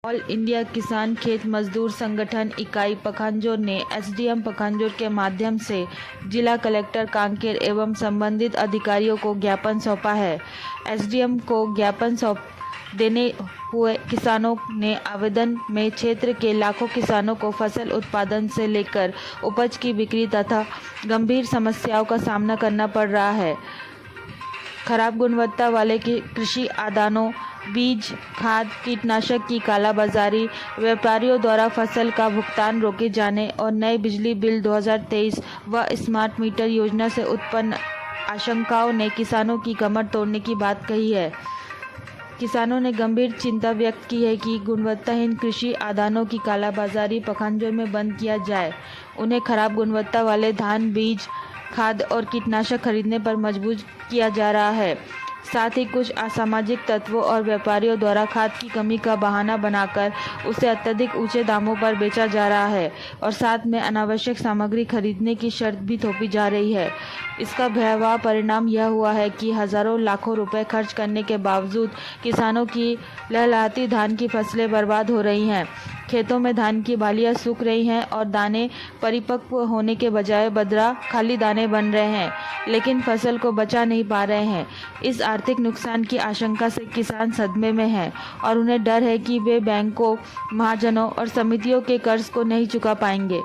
All India किसान खेत मजदूर संगठन इकाई पखांजोर ने एसडीएम पखांजोर के माध्यम से जिला कलेक्टर कांकेर एवं संबंधित अधिकारियों को ज्ञापन सौंपा है। एसडीएम को ज्ञापन सौंप देने हुए किसानों ने आवेदन में क्षेत्र के लाखों किसानों को फसल उत्पादन से लेकर उपज की बिक्री तथा गंभीर समस्याओं का सामना करना पड़ रहा है। खराब गुणवत्ता वाले कृषि आदानों, बीज, खाद, कीटनाशक की कालाबाजारी, व्यापारियों द्वारा फसल का भुगतान रोके जाने और नए बिजली बिल 2023 व स्मार्ट मीटर योजना से उत्पन्न आशंकाओं ने किसानों की कमर तोड़ने की बात कही है। किसानों ने गंभीर चिंता व्यक्त की है कि गुणवत्ताहीन कृषि आदानों की कालाबाजारी पखांजोर में बंद किया जाए। उन्हें खराब गुणवत्ता वाले धान, बीज, खाद और कीटनाशक खरीदने पर मजबूर किया जा रहा है। साथ ही कुछ असामाजिक तत्वों और व्यापारियों द्वारा खाद की कमी का बहाना बनाकर उसे अत्यधिक ऊंचे दामों पर बेचा जा रहा है और साथ में अनावश्यक सामग्री खरीदने की शर्त भी थोपी जा रही है। इसका भयावह परिणाम यह हुआ है कि हजारों लाखों रुपए खर्च करने के बावजूद किसानों की लहलहाती धान की फसलें बर्बाद हो रही हैं। खेतों में धान की बालियां सूख रही हैं और दाने परिपक्व होने के बजाय बदरा खाली दाने बन रहे हैं, लेकिन फसल को बचा नहीं पा रहे हैं। इस आर्थिक नुकसान की आशंका से किसान सदमे में हैं और उन्हें डर है कि वे बैंकों, महाजनों और समितियों के कर्ज को नहीं चुका पाएंगे।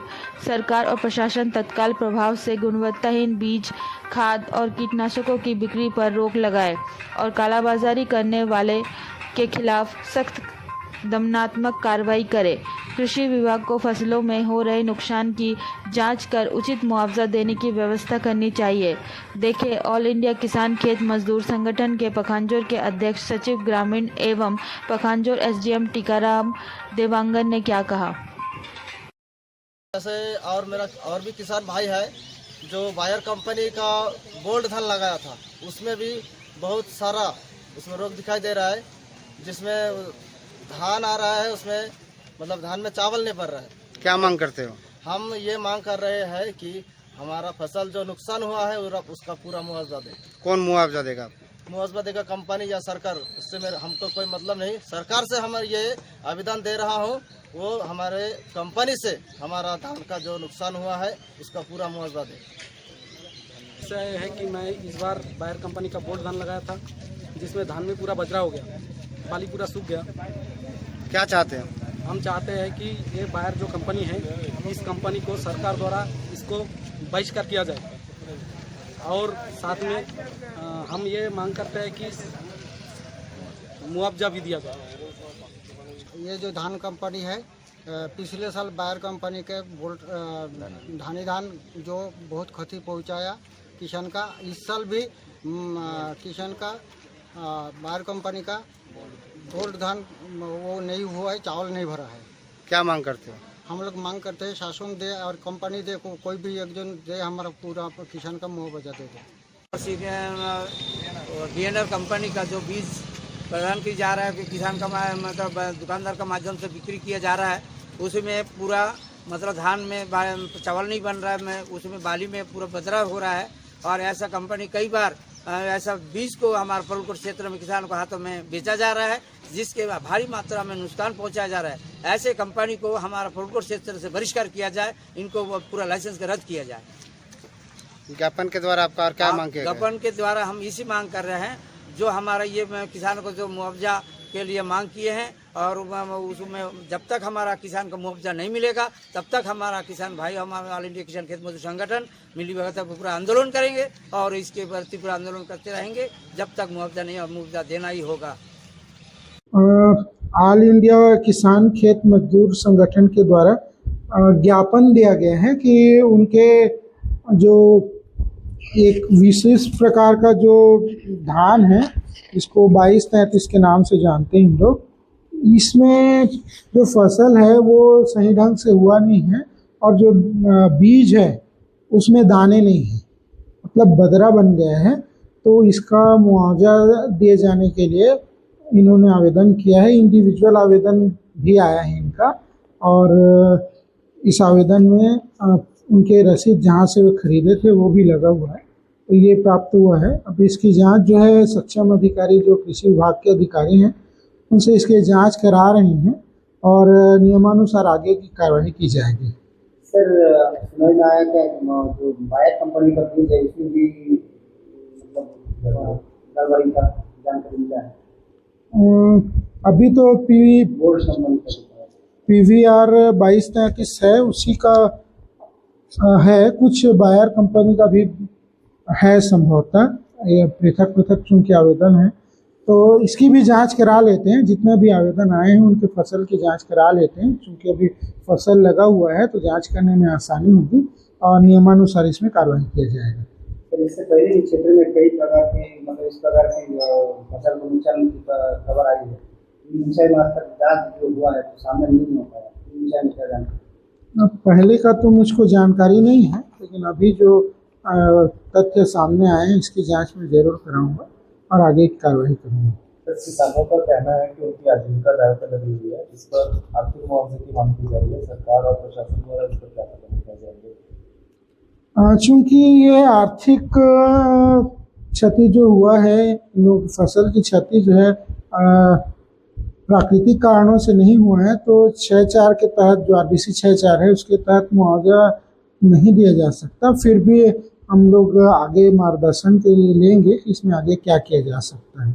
सरकार और प्रशासन तत्काल प्रभाव से गुणवत्ताहीन बीज, खाद और कीटनाशकों की बिक्री पर रोक लगाए और कालाबाजारी करने वाले के खिलाफ सख्त दंडात्मक कार्रवाई करे। कृषि विभाग को फसलों में हो रहे नुकसान की जांच कर उचित मुआवजा देने की व्यवस्था करनी चाहिए। देखें ऑल इंडिया किसान खेत मजदूर संगठन के पखांजोर के अध्यक्ष सचिव ग्रामीण एवं पखांजोर एसडीएम टीकाराम देवांगन ने क्या कहा। जैसे और मेरा और भी किसान भाई है जो बायर कंपनी का गोल्ड धान लगाया था, उसमें भी बहुत सारा उसमें रोग दिखाई दे रहा है, जिसमें धान आ रहा है, उसमें मतलब धान में चावल नहीं पड़ रहा है। क्या मांग करते हो? हम ये मांग कर रहे हैं कि हमारा फसल जो नुकसान हुआ है उसका पूरा मुआवजा दे। कौन मुआवजा देगा? मुआवजा देगा कंपनी या सरकार, उससे मेरे हमको कोई मतलब नहीं। सरकार से हम ये आवेदन दे रहा हूँ, वो हमारे कंपनी से हमारा धान का जो नुकसान हुआ है उसका पूरा मुआवजा दे। ऐसा है कि मैं इस बार बायर कंपनी का गोल्ड धान लगाया था, जिसमें धान में पूरा बजरा हो गया, बाली पूरा सूख गया। क्या चाहते हैं? हम चाहते हैं कि ये बायर जो कंपनी है, इस कंपनी को सरकार द्वारा इसको बहिष्कार किया जाए और साथ में हम ये मांग करते हैं कि मुआवजा भी दिया जाए। ये जो धान कंपनी है, पिछले साल बायर कंपनी के धान जो बहुत क्षति पहुंचाया किसान का, इस साल भी किसान का बायर कंपनी का गोल्ड धान वो नहीं हुआ है, चावल नहीं भरा है। क्या मांग करते हो? हम लोग मांग करते हैं शासन दे और कंपनी दे, कोई भी एक जन दे, हमारा पूरा किसान का मुआवजा दे दे। बीएनआर कंपनी का जो बीज प्रदान किया जा रहा है कि किसान का मतलब दुकानदार का माध्यम से बिक्री किया जा रहा है, उसमें पूरा मतलब धान में चावल नहीं बन रहा है, उसमें बाली में पूरा बदरा हो रहा है। और ऐसा कंपनी कई बार ऐसा बीज को हमारे फरूलकोट क्षेत्र में किसानों के हाथों में बेचा जा रहा है, जिसके भारी मात्रा में नुकसान पहुंचाया जा रहा है। ऐसे कंपनी को हमारा फरूलकोट क्षेत्र से बहिष्कार किया जाए, इनको पूरा लाइसेंस रद्द किया जाए। ज्ञापन के द्वारा आपका और क्या मांग किया? ज्ञापन के द्वारा हम इसी मांग कर रहे हैं, जो हमारा ये किसानों को जो मुआवजा के लिए मांग किए हैं, और उसमें जब तक हमारा किसान को मुआवजा नहीं मिलेगा तब तक हमारा किसान भाई, हमारा ऑल इंडिया किसान खेत मजदूर संगठन मिली भगत पूरा आंदोलन करेंगे और इसके प्रति पूरा आंदोलन करते रहेंगे जब तक मुआवजा नहीं, मुआवजा देना ही होगा। ऑल इंडिया किसान खेत मजदूर संगठन के द्वारा ज्ञापन दिया गया है कि उनके जो एक विशेष प्रकार का जो धान है, इसको 2233 के नाम से जानते हैं हम लोग, इसमें जो फसल है वो सही ढंग से हुआ नहीं है और जो बीज है उसमें दाने नहीं है, मतलब बदरा बन गया है। तो इसका मुआवजा दिए जाने के लिए इन्होंने आवेदन किया है। इंडिविजुअल आवेदन भी आया है इनका, और इस आवेदन में उनके रसीद जहाँ से वे खरीदे थे वो भी लगा हुआ है, तो ये प्राप्त हुआ है। अब इसकी जांच जो है सक्षम अधिकारी जो कृषि विभाग के अधिकारी हैं उनसे इसकी जांच करा रहे हैं और नियमानुसार आगे की कार्रवाई की जाएगी। सर समझ में आया क्या जो बायर कंपनी का बीज है इसमें भी मतलब गड़बड़ी का जानकारी मिला है? अभी तो गोल्ड कंपनी का PVR 2233 है, उसी का है। कुछ बायर कंपनी का भी है संभवतः, ये पृथक पृथक चूंकि आवेदन है तो इसकी भी जांच करा लेते हैं। जितने भी आवेदन आए हैं उनके फसल की जांच करा लेते हैं, क्योंकि अभी फसल लगा हुआ है तो जांच करने में आसानी होगी और नियमानुसार इसमें कार्रवाई किया जाएगा। सर इससे पहले भी क्षेत्र में कई प्रकार के मतलब इस प्रकार की फसल को नुकसान की खबर आई है, इन विषय में आज तक जांच जो हुआ है तो सामने नहीं हो पाया, इन विषय में क्या जानकारी? पहले का तो मुझको जानकारी नहीं है, लेकिन अभी जो तथ्य सामने आए हैं इसकी जांच में जरूर कराऊंगा और आगे की कार्रवाई करूंगा। किसानों का कहना है कि उनकी आजीविका दाव पर लगी हुई है, इस पर आर्थिक मुआवजे की मांग की जा रही है। सरकार और प्रशासन द्वारा इस पर क्या कदम उठाए जाएंगे? चूँकि ये आर्थिक क्षति जो हुआ है, लोग फसल की क्षति जो है प्राकृतिक कारणों से नहीं हुआ है, तो 6.4 के तहत जो RBC 6.4 है उसके तहत मुआवजा नहीं दिया जा सकता। फिर भी हम लोग आगे मार्गदर्शन के लिए लेंगे कि इसमें आगे क्या किया जा सकता है।